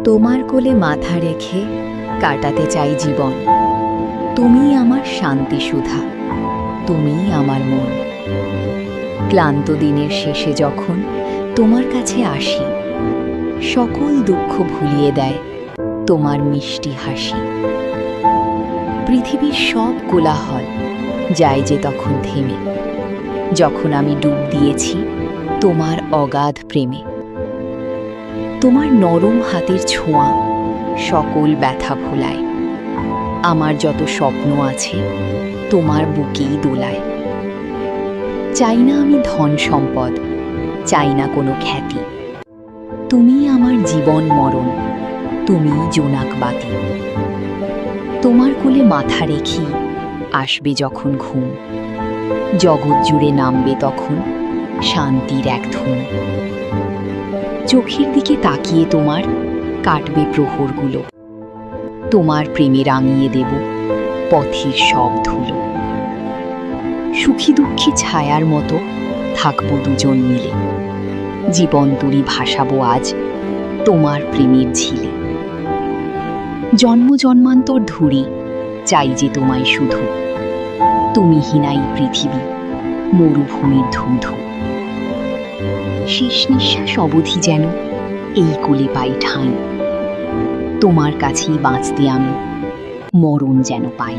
তোমার কোলে মাথা রেখে কাটাতে চাই জীবন। তুমিই আমার শান্তি সুধা, তুমিই আমার মন। ক্লান্ত দিনের শেষে যখন তোমার কাছে আসি, সকল দুঃখ ভুলিয়ে দেয় তোমার মিষ্টি হাসি। পৃথিবীর সব কোলাহল যায় যে তখন থেমে, যখন আমি ডুব দিয়েছি তোমার অগাধ প্রেমে। তোমার নরম হাতের ছোঁয়া সকল ব্যথা ভোলায়, আমার যত স্বপ্ন আছে তোমার বুকেই দোলায়। চাই না আমি ধন সম্পদ, চাই না কোনো খ্যাতি, তুমিই আমার জীবন মরণ, তুমিই জোনাক বাতি। তোমার কোলে মাথা রেখি আসবে যখন ঘুম, জগৎ জুড়ে নামবে তখন শান্তির এক ধুম। চোখের দিকে তাকিয়ে তোমার কাটবে প্রহরগুলো, তোমার প্রেমে রাঙিয়ে দেব পথের সব ধুলো। সুখী দুঃখী ছায়ার মতো থাকবো দুজন মিলে, জীবন তুরি ভাসাবো আজ তোমার প্রেমের ঝিলে। জন্ম জন্মান্তর ধরে চাই যে তোমায় শুধু, তুমি হিনাই পৃথিবী মরুভূমির ধুধু। শেষ নিঃশ্বাস অবধি যেন এই কোলে পাই ঠাঁই, তোমার কাছেই বাঁচতে আমি মরণ যেন পাই।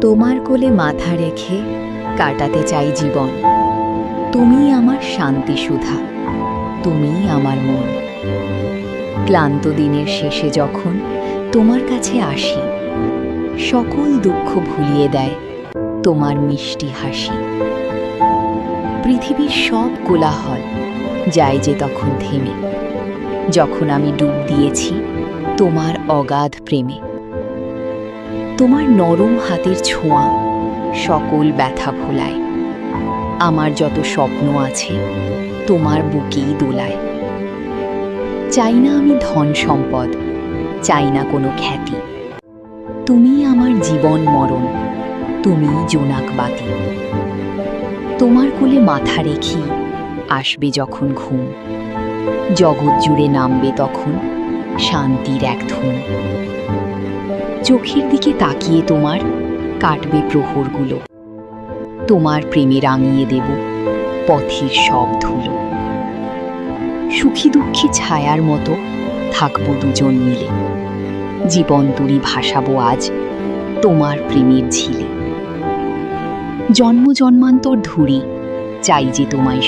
তোমার কোলে মাথা রেখে কাটাতে চাই জীবন। তুমিই আমার শান্তি সুধা, তুমিই আমার মন। ক্লান্ত দিনের শেষে যখন তোমার কাছে আসি, সকল দুঃখ ভুলিয়ে দেয় তোমার মিষ্টি হাসি। পৃথিবীর সব কোলাহল যায় যে তখন থেমে, যখন আমি ডুব দিয়েছি তোমার অগাধ প্রেমে। তোমার নরম হাতের ছোঁয়া সকল ব্যথা ভোলায়, আমার যত স্বপ্ন আছে তোমার বুকেই দোলায়। চাই না আমি ধন সম্পদ, চাই না কোনো খ্যাতি, তুমিই আমার জীবন মরণ, তুমিই জোনাক বাতি। তোমার কোলে মাথা রেখি আসবে যখন ঘুম, জগৎ জুড়ে নামবে তখন শান্তির এক ধুম। চোখের দিকে তাকিয়ে তোমার কাটবে প্রহরগুলো, তোমার প্রেমে রাঙিয়ে দেব পথের সব ধুলো। সুখী দুঃখী ছায়ার মতো থাকবো দুজন মিলে, জীবন তুরি ভাসাবো আজ তোমার প্রেমের ঝিলে। জন্ম জন্মান্তর ধরে চাই যে তোমায়